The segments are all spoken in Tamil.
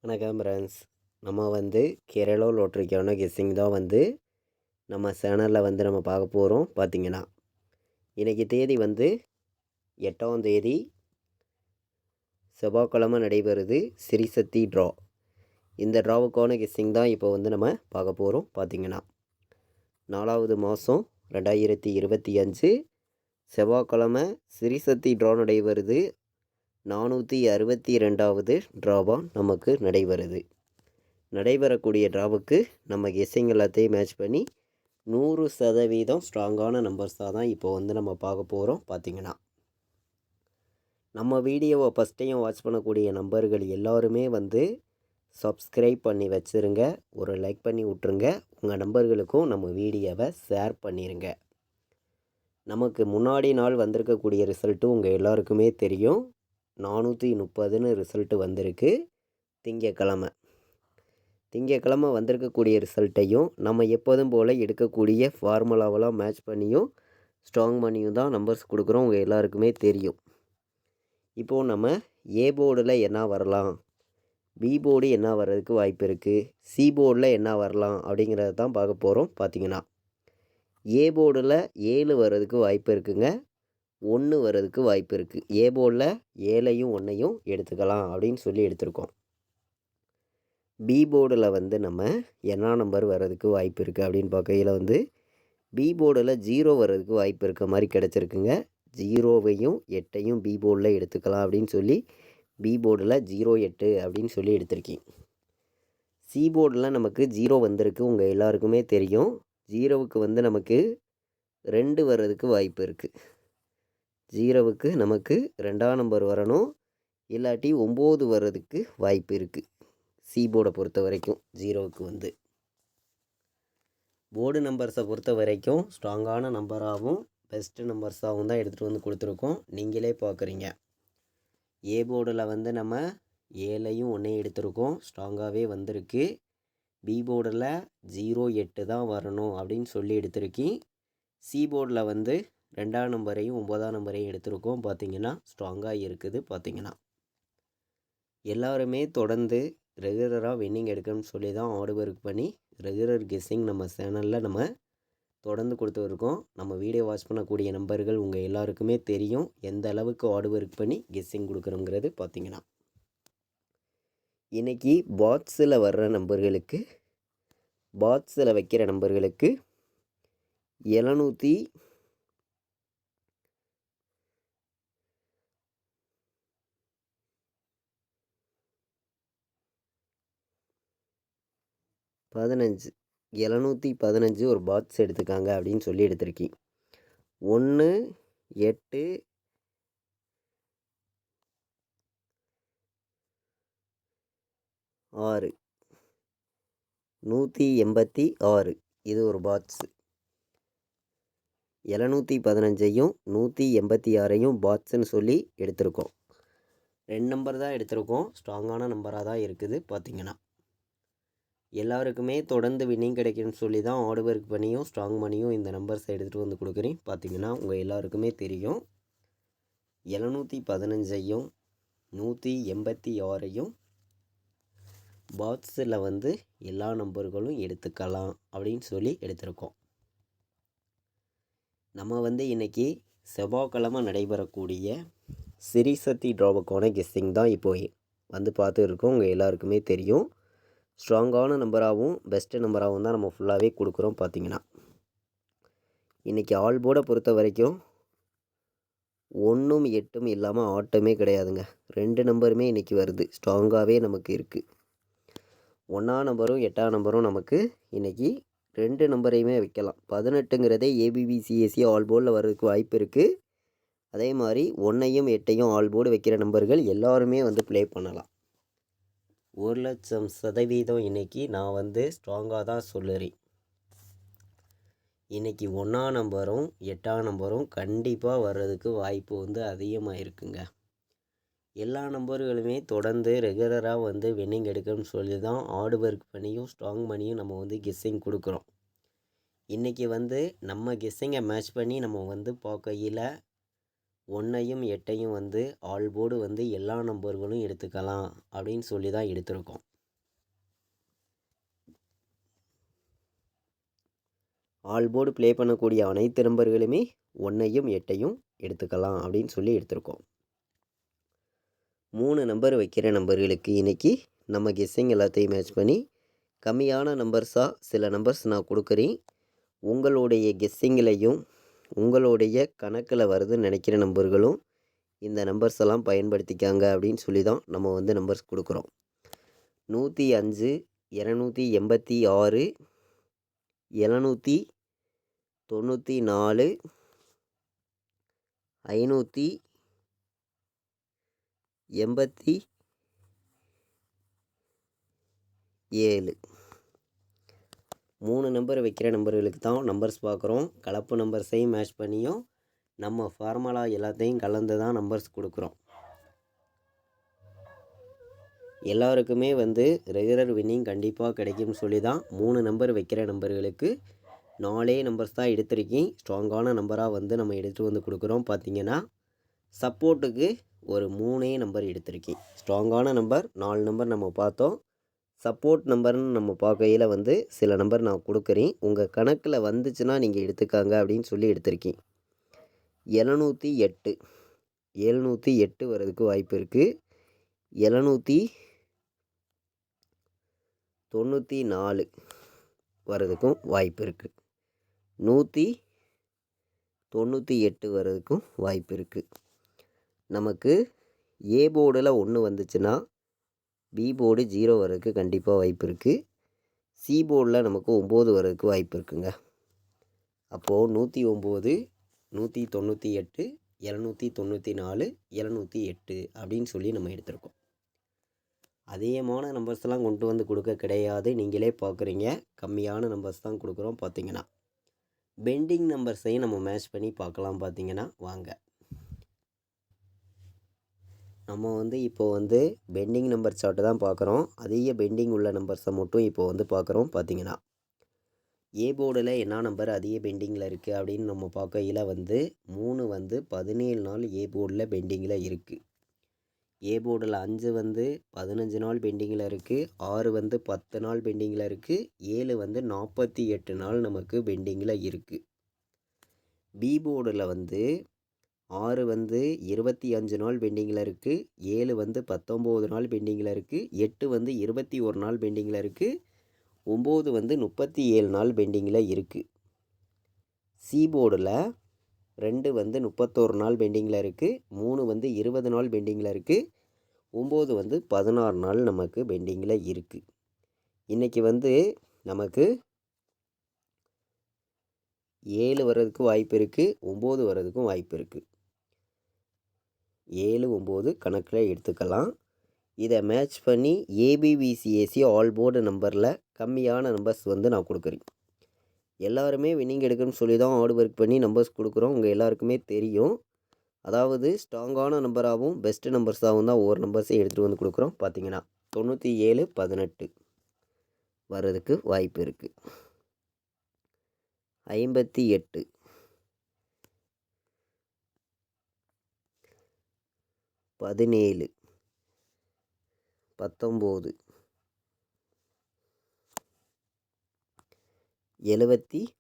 வணக்கம் ஃப்ரெண்ட்ஸ். நம்ம கேரளா லாட்ரிக்கான கெஸ்ஸிங் தான் நம்ம சேனலில் நம்ம பார்க்க போகிறோம். பார்த்திங்கன்னா இன்றைக்கி தேதி 8ஆம் தேதி செவ்வாய்க்கிழமை நடைபெறுது சிறிசக்தி ட்ரா. இந்த ட்ராவுக்கான கெஸ்ஸிங் தான் இப்போ நம்ம பார்க்க போகிறோம். பார்த்திங்கன்னா 4வது மாதம் 2025 செவ்வாய்க்கிழமை சிறிசக்தி ட்ரா நடைபெறுது. 462வது ட்ராவாக நமக்கு நடைபெறக்கூடிய ட்ராவுக்கு நம்ம கெஸ்ஸிங் எல்லாத்தையும் மேட்ச் பண்ணி 100% ஸ்ட்ராங்கான நம்பர்ஸாக தான் இப்போ நம்ம பார்க்க போகிறோம். பார்த்திங்கன்னா நம்ம வீடியோவை ஃபஸ்ட் டைம் வாட்ச் பண்ணக்கூடிய நம்பர்கள் எல்லாருமே சப்ஸ்கிரைப் பண்ணி வச்சுருங்க, ஒரு லைக் பண்ணி விட்ருங்க, உங்கள் நம்பர்களுக்கும் நம்ம வீடியோவை ஷேர் பண்ணிடுங்க. நமக்கு முன்னாடி நாள் வந்திருக்கக்கூடிய ரிசல்ட்டும் உங்கள் எல்லாருக்குமே தெரியும். 430ன்னு ரிசல்ட்டு வந்திருக்கு. திங்கக்கிழமை வந்திருக்கக்கூடிய ரிசல்ட்டையும் நம்ம எப்போதும் போல் எடுக்கக்கூடிய ஃபார்முலாவெல்லாம் மேட்ச் பண்ணியும் ஸ்ட்ராங் பண்ணியும் தான் நம்பர்ஸ் கொடுக்குறோம். உங்கள் எல்லாருக்குமே தெரியும். இப்போது நம்ம ஏ போர்டில் என்ன வரலாம், பி போர்டு என்ன வர்றதுக்கு வாய்ப்பு இருக்குது, சி போர்டில் என்ன வரலாம் அப்படிங்கிறத தான் பார்க்க போகிறோம். பார்த்திங்கன்னா ஏ போர்டில் 7 வர்றதுக்கு வாய்ப்பு இருக்குங்க, 1 வர்றதுக்கு வாய்ப்பு இருக்குது. ஏ போர்டில் 7ஐயும் 1ஐயும் எடுத்துக்கலாம் அப்படின்னு சொல்லி எடுத்திருக்கோம். பி போர்டில் நம்ம என்ன நம்பர் வர்றதுக்கு வாய்ப்பு இருக்குது அப்படின்னு பார்க்கையில் பி போர்டில் 0 வர்றதுக்கு வாய்ப்பு இருக்க மாதிரி கிடச்சிருக்குங்க. 0வையும் 8ஐயும் பி போர்டில் எடுத்துக்கலாம் அப்படின்னு சொல்லி பி போர்டில் 08 அப்படின்னு சொல்லி எடுத்திருக்கேன். சி போர்டில் நமக்கு 0 வந்திருக்கு, உங்கள் எல்லாருக்குமே தெரியும். 0வுக்கு நமக்கு 2 வர்றதுக்கு வாய்ப்பு இருக்குது. 0வுக்கு நமக்கு 2ஆம் நம்பர் வரணும், இல்லாட்டி 9 வர்றதுக்கு வாய்ப்பு இருக்குது. சி போர்டை பொறுத்த வரைக்கும் 0வுக்கு போர்டு நம்பர்ஸை பொறுத்த வரைக்கும் ஸ்ட்ராங்கான நம்பராகவும் பெஸ்ட்டு நம்பர்ஸாகவும் தான் எடுத்துகிட்டு கொடுத்துருக்கோம். நீங்களே பார்க்குறீங்க. ஏ போர்டில் நம்ம 7ஐயும் 1ஐயும் எடுத்திருக்கோம், ஸ்ட்ராங்காகவே வந்திருக்கு. பி போர்டில் 08 தான் வரணும் அப்படின்னு சொல்லி எடுத்திருக்கேன். சி போர்டில் 2ஆம் நம்பரையும் 9ஆம் நம்பரையும் எடுத்திருக்கோம். பார்த்திங்கன்னா ஸ்ட்ராங்காக இருக்குது. பார்த்திங்கன்னா எல்லாருமே தொடர்ந்து ரெகுலராக வின்னிங் எடுக்கணும்னு சொல்லி தான் ஹார்ட் ஒர்க் பண்ணி ரெகுலர் கெஸ்ஸிங் நம்ம சேனலில் நம்ம தொடர்ந்து கொடுத்துருக்கோம். நம்ம வீடியோ வாட்ச் பண்ணக்கூடிய நம்பர்கள் உங்கள் எல்லாருக்குமே தெரியும் எந்த அளவுக்கு ஹார்ட் ஒர்க் பண்ணி கெஸ்ஸிங் கொடுக்குறோங்கிறது. பார்த்திங்கன்னா இன்றைக்கி பாக்ஸில் வர்ற நம்பர்களுக்கு, பாக்ஸில் வைக்கிற நம்பர்களுக்கு 715 ஒரு பாக்ஸ் எடுத்துக்காங்க அப்படின்னு சொல்லி எடுத்திருக்கேன். 1 8 6 186 இது ஒரு பாக்ஸு. 715ஐயும் 186ஐயும் பாக்ஸுன்னு சொல்லி எடுத்திருக்கோம். 2 நம்பர் தான் எடுத்திருக்கோம், ஸ்ட்ராங்கான நம்பராக தான் இருக்குது. பார்த்திங்கன்னா எல்லாருக்குமே தொடர்ந்து வின்னிங் கிடைக்கும்னு சொல்லி தான் ஹார்ட் ஒர்க் பண்ணியும் ஸ்ட்ராங் பண்ணியும் இந்த நம்பர்ஸை எடுத்துகிட்டு கொடுக்குறேன். பார்த்திங்கன்னா உங்கள் எல்லாருக்குமே தெரியும். 715ஐயும் 186ஐயும் பாக்ஸில் எல்லா நம்பர்களும் எடுத்துக்கலாம் அப்படின்னு சொல்லி எடுத்திருக்கோம். நம்ம இன்றைக்கி செவ்வாய்க்கிழமை நடைபெறக்கூடிய சிறிசக்தி ட்ராவுக்கான கெஸ்ஸிங் தான் இப்போ பார்த்து இருக்கோம். உங்கள் எல்லாருக்குமே தெரியும். ஸ்ட்ராங்கான நம்பராகவும் பெஸ்ட்டு நம்பராகவும் தான் நம்ம ஃபுல்லாகவே கொடுக்குறோம். பார்த்திங்கன்னா இன்றைக்கி ஆல் போர்டை பொறுத்த வரைக்கும் 1ம் 8ம் இல்லாமல் ஆட்டமே கிடையாதுங்க. 2 நம்பருமே இன்றைக்கி வருது, ஸ்ட்ராங்காகவே நமக்கு இருக்குது. 1ஆம் நம்பரும் 8ஆம் நம்பரும் நமக்கு இன்றைக்கி 2 நம்பரையுமே வைக்கலாம். 18ங்கிறதே ஏபிபிசிஎஸ்சி ஆல் போர்டில் வர்றதுக்கு வாய்ப்பு இருக்குது. அதே மாதிரி 1ஐயும் 8ஐயும் ஆல் போர்டு வைக்கிற நம்பர்கள் எல்லாருமே ப்ளே பண்ணலாம். 100% இன்றைக்கி நான் ஸ்ட்ராங்காக தான் சொல்லுறேன். இன்றைக்கி 1ஆம் நம்பரும் 8ஆம் நம்பரும் கண்டிப்பாக வர்றதுக்கு வாய்ப்பு அதிகமாக இருக்குங்க. எல்லா நம்பர்களுமே தொடர்ந்து ரெகுலராக வின்னிங் எடுக்கணும்னு சொல்லி தான் ஹார்ட் ஒர்க் பண்ணியும் ஸ்ட்ராங் பண்ணியும் நம்ம கெஸ்ஸிங் கொடுக்குறோம். இன்றைக்கி நம்ம கெஸ்ஸிங்கை மேட்ச் பண்ணி நம்ம பார்க்கையில் 1ஐயும் 8ஐயும் ஆல் போர்டு எல்லா நம்பர்களும் எடுத்துக்கலாம் அப்படின்னு சொல்லி தான் எடுத்திருக்கோம். ஆல் போர்டு ப்ளே பண்ணக்கூடிய அனைத்து நம்பர்களுமே 1ஐயும் 8ஐயும் எடுத்துக்கலாம் அப்படின்னு சொல்லி எடுத்திருக்கோம். 3 நம்பர் வைக்கிற நம்பர்களுக்கு இன்றைக்கி நம்ம கெஸ்ஸிங் எல்லாத்தையும் மேட்ச் பண்ணி கம்மியான நம்பர்ஸாக சில நம்பர்ஸ் நான் கொடுக்குறேன். உங்களுடைய கெஸ்ஸிங்கிலையும் உங்களுடைய கணக்கில் வருதுன்னு நினைக்கிற நம்பர்களும் இந்த நம்பர்ஸ் எல்லாம் பயன்படுத்திக்காங்க அப்படின்னு சொல்லி தான் நம்ம வந்து நம்பர்ஸ் கொடுக்குறோம். 105, 286, 794, 587 3 நம்பர் வைக்கிற நம்பர்களுக்கு தான் நம்பர்ஸ் பார்க்குறோம். கலப்பு நம்பர்ஸையும் மேட்ச் பண்ணியும் நம்ம ஃபார்முலா எல்லாத்தையும் கலந்து தான் நம்பர்ஸ் கொடுக்குறோம். எல்லாருக்குமே வந்து ரெகுலர் வின்னிங் கண்டிப்பாக கிடைக்கும்னு சொல்லி தான் 3 நம்பர் வைக்கிற நம்பர்களுக்கு 4 நம்பர்ஸ் தான் எடுத்திருக்கேன். ஸ்ட்ராங்கான நம்பராக வந்து நம்ம எடுத்துகிட்டு வந்து கொடுக்குறோம். பார்த்திங்கன்னா சப்போர்ட்டுக்கு ஒரு 3 நம்பர் எடுத்திருக்கேன். ஸ்ட்ராங்கான நம்பர் 4 நம்பர் நம்ம பார்த்தோம். சப்போர்ட் நம்பர்னு நம்ம பார்க்கையில் வந்து சில நம்பர் நான் கொடுக்குறேன். உங்கள் கணக்கில் வந்துச்சுன்னா நீங்கள் எடுத்துக்காங்க அப்படின்னு சொல்லி எடுத்திருக்கேன். 708 708 வர்றதுக்கு வாய்ப்பு இருக்குது. 794 வர்றதுக்கும் வாய்ப்பு இருக்குது. 198 வர்றதுக்கும் வாய்ப்பு இருக்குது. நமக்கு ஏ போர்டில் 1 வந்துச்சுன்னா பி போர்டு 0 வர்றதுக்கு கண்டிப்பாக வாய்ப்பு இருக்குது. சி போர்டில் நமக்கு 9 வர்றதுக்கு வாய்ப்பு இருக்குங்க. அப்போது 109, 198, 794, 708 அப்படின்னு சொல்லி நம்ம எடுத்திருக்கோம். அதிகமான நம்பர்ஸ்லாம் கொண்டு வந்து கொடுக்க கிடையாது. நீங்களே பார்க்குறீங்க, கம்மியான நம்பர்ஸ் தான் கொடுக்குறோம். பார்த்திங்கன்னா பெண்டிங் நம்பர்ஸையும் நம்ம மேட்ச் பண்ணி பார்க்கலாம். பார்த்திங்கன்னா வாங்க, நம்ம வந்து இப்போது வந்து பெண்டிங் நம்பர் சார்ட்டு தான் பார்க்குறோம். அதிக பெண்டிங் உள்ள நம்பர்ஸை மட்டும் இப்போது வந்து பார்க்குறோம். பார்த்திங்கன்னா ஏ போர்டில் என்ன நம்பர் அதிக பெண்டிங்கில் இருக்குது அப்படின்னு நம்ம பார்க்கையில் வந்து 3 வந்து 17 நாள் ஏ போர்டில் பெண்டிங்கில் இருக்குது. ஏ போர்டில் 5 வந்து 15 நாள் பெண்டிங்கில் இருக்குது. 6 வந்து 10 நாள் பெண்டிங்கில் இருக்குது. 7 வந்து 48 நாள் நமக்கு பெண்டிங்கில் இருக்குது. பி போர்டில் வந்து 6 வந்து 25 நாள் பெண்டிங்கில் இருக்குது. 7 வந்து 19 நாள் பெண்டிங்கில் இருக்குது. 8 வந்து 21 நாள் பெண்டிங்கில் இருக்குது. 9 வந்து 37 நாள் பெண்டிங்கில் இருக்குது. சி போர்டில் 2 வந்து 31 நாள் பெண்டிங்கில் இருக்குது. 3 வந்து 20 நாள் பெண்டிங்கில் இருக்குது. 9 வந்து 16 நாள் நமக்கு பெண்டிங்கில் இருக்குது. இன்றைக்கி வந்து நமக்கு 7 வர்றதுக்கு வாய்ப்பு இருக்குது. 9 வர்றதுக்கும் வாய்ப்பு இருக்குது. 7, 9 கணக்கில் எடுத்துக்கலாம். இதை மேட்ச் பண்ணி ஏபிபிசிஏசி ஆல் போர்டு நம்பரில் கம்மியான நம்பர்ஸ் வந்து நான் கொடுக்குறேன். எல்லாருமே வின்னிங் எடுக்கணும்னு சொல்லி தான் ஹார்ட் ஒர்க் பண்ணி நம்பர்ஸ் கொடுக்குறோம். உங்கள் எல்லாருக்குமே தெரியும். அதாவது ஸ்ட்ராங்கான நம்பராகவும் பெஸ்ட்டு நம்பர்ஸாகவும் தான் ஒவ்வொரு நம்பர்ஸையும் எடுத்துகிட்டு வந்து கொடுக்குறோம். பார்த்திங்கன்னா 97, 18 வர்றதுக்கு வாய்ப்பு இருக்குது. 58, 17, 19, 71.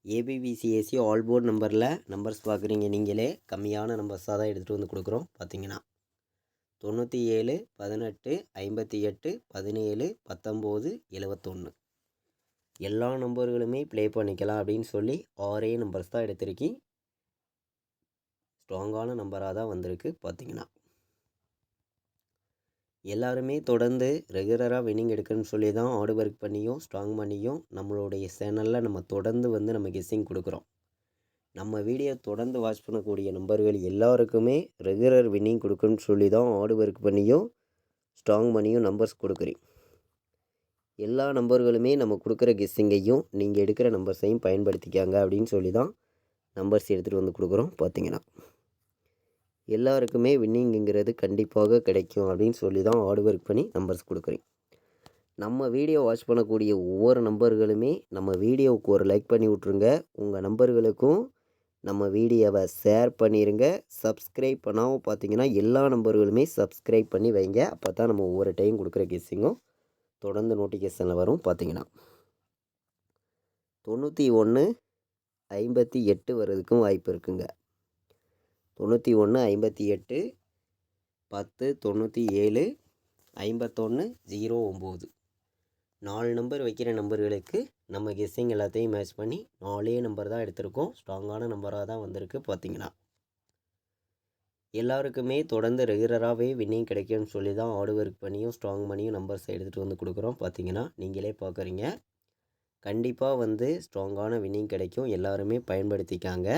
ஏபிபிசிஎஸ்சி ஆல் போர்டு நம்பரில் நம்பர்ஸ் பார்க்குறீங்க நீங்களே, கம்மியான நம்பர்ஸாக தான் எடுத்துகிட்டு வந்து கொடுக்குறோம். பார்த்திங்கன்னா 97, 18, 58, 17, 19, 71 எல்லா நம்பர்களுமே ப்ளே பண்ணிக்கலாம் அப்படின்னு சொல்லி 6 நம்பர்ஸ் தான் எடுத்திருக்கேன். ஸ்ட்ராங்கான நம்பராக தான் வந்திருக்கு. பார்த்திங்கன்னா எல்லாருமே தொடர்ந்து ரெகுலராக வின்னிங் எடுக்கணும்னு சொல்லி தான் ஹார்ட் ஒர்க் பண்ணியும் ஸ்ட்ராங் பண்ணியும் நம்மளுடைய சேனலில் நம்ம தொடர்ந்து வந்து நம்ம கெஸ்ஸிங் கொடுக்குறோம். நம்ம வீடியோ தொடர்ந்து வாட்ச் பண்ணக்கூடிய நம்பர்கள் எல்லாருக்குமே ரெகுலர் வின்னிங் கொடுக்கணும்னு சொல்லி தான் ஹார்ட் ஒர்க் பண்ணியும் ஸ்ட்ராங் பண்ணியும் நம்பர்ஸ் கொடுக்குறேன். எல்லா நம்பர்களுமே நம்ம கொடுக்குற கெஸ்ஸிங்கையும் நீங்கள் எடுக்கிற நம்பர்ஸையும் பயன்படுத்திக்காங்க அப்படின்னு சொல்லி தான் நம்பர்ஸ் எடுத்துகிட்டு வந்து கொடுக்குறோம். பார்த்திங்கன்னா எல்லாருக்குமே வின்னிங்குங்கிறது கண்டிப்பாக கிடைக்கும் அப்படின்னு சொல்லி தான் ஹார்ட் ஒர்க் பண்ணி நம்பர்ஸ் கொடுக்குறேன். நம்ம வீடியோ வாட்ச் பண்ணக்கூடிய ஒவ்வொரு நம்பர்களுமே நம்ம வீடியோவுக்கு ஒரு லைக் பண்ணி விட்ருங்க. உங்கள் நம்பர்களுக்கும் நம்ம வீடியோவை ஷேர் பண்ணிடுங்க. சப்ஸ்கிரைப் பண்ணாமல் பார்த்தீங்கன்னா எல்லா நம்பர்களுமே சப்ஸ்கிரைப் பண்ணி வைங்க. அப்போ தான் நம்ம ஒவ்வொரு டைம் கொடுக்குற கெஸ்ஸிங்கும் தொடர்ந்து நோட்டிஃபிகேஷனில் வரும். பார்த்திங்கன்னா 91 58 வர்றதுக்கும் வாய்ப்பு இருக்குங்க. 91 58 10 97 51 09 4 நம்பர் வைக்கிற நம்பர்களுக்கு நம்ம கெஸ்ஸிங் எல்லாத்தையும் மேட்ச் பண்ணி 4 நம்பர் தான் எடுத்திருக்கோம். ஸ்ட்ராங்கான நம்பராக தான் வந்திருக்கு. பார்த்தீங்கன்னா எல்லாருக்குமே தொடர்ந்து ரெகுலராகவே வின்னிங் கிடைக்கும்னு சொல்லி தான் ஹார்ட் ஒர்க் பண்ணியும் ஸ்ட்ராங் பண்ணியும் நம்பர்ஸ் எடுத்துகிட்டு வந்து கொடுக்குறோம். பார்த்தீங்கன்னா நீங்களே பார்க்குறீங்க. கண்டிப்பாக வந்து ஸ்ட்ராங்கான வின்னிங் கிடைக்கும். எல்லாருமே பயன்படுத்திக்காங்க.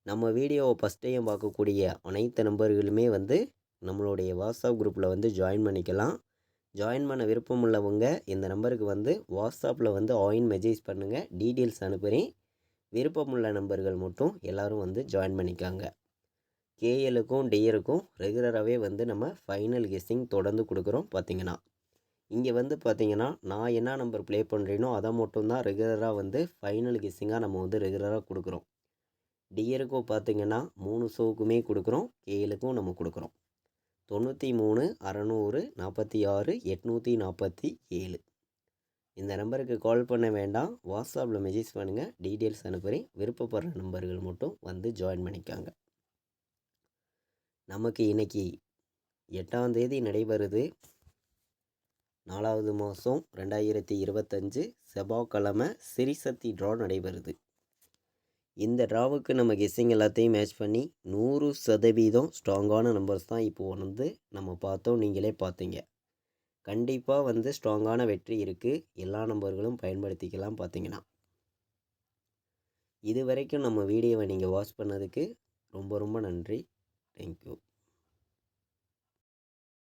நம்ம வீடியோவை ஃபஸ்ட் டைம் பார்க்கக்கூடிய அனைத்து நம்பர்களுமே வந்து நம்மளுடைய வாட்ஸ்அப் குரூப்பில் வந்து ஜாயின் பண்ணிக்கலாம். ஜாயின் பண்ண விருப்பம் உள்ளவங்க இந்த நம்பருக்கு வந்து வாட்ஸ்அப்பில் வந்து மெசேஜ் பண்ணுங்கள். டீட்டெயில்ஸ் அனுப்புகிறேன். விருப்பமுள்ள நம்பர்கள் மட்டும் எல்லோரும் வந்து ஜாயின் பண்ணிக்காங்க. கேஎலுக்கும் டிஆருக்கும் ரெகுலராகவே வந்து நம்ம ஃபைனல் கெஸ்ஸிங் தொடர்ந்து கொடுக்குறோம். பார்த்திங்கன்னா இங்கே வந்து பார்த்திங்கன்னா நான் என்ன நம்பர் ப்ளே பண்ணுறேனோ அதை மட்டும்தான் ரெகுலராக வந்து ஃபைனல் கெஸ்ஸிங்காக நம்ம வந்து ரெகுலராக கொடுக்குறோம். டிஆருக்கும் பார்த்திங்கன்னா 3 ஷோவுக்குமே கொடுக்குறோம். கேஎலுக்கும் நம்ம கொடுக்குறோம். 93 600 46 847 இந்த நம்பருக்கு கால் பண்ண வேண்டாம். வாட்ஸ்அப்பில் மெசேஜ் பண்ணுங்கள். டீட்டெயில்ஸ் அனுப்புகிறேன். விருப்பப்படுற நம்பர்கள் மட்டும் வந்து ஜாயின் பண்ணிக்காங்க. நமக்கு இன்றைக்கி 8ஆம் தேதி நடைபெறுது. 4வது மாதம் 2025 செவ்வாய்க்கிழமை சிறிசக்தி ட்ரா நடைபெறுது. இந்த ட்ராவுக்கு நம்ம கெஸ்ஸிங் எல்லாத்தையும் மேட்ச் பண்ணி 100% ஸ்ட்ராங்கான நம்பர்ஸ் தான் இப்போது வந்து நம்ம பார்த்தோம். நீங்களே பார்த்தீங்க. கண்டிப்பாக வந்து ஸ்ட்ராங்கான வெற்றி இருக்குது. எல்லா நம்பர்களும் பயன்படுத்திக்கலாம். பார்த்தீங்கன்னா இது வரைக்கும் நம்ம வீடியோவை நீங்கள் வாட்ச் பண்ணதுக்கு ரொம்ப ரொம்ப நன்றி. தேங்க்யூ.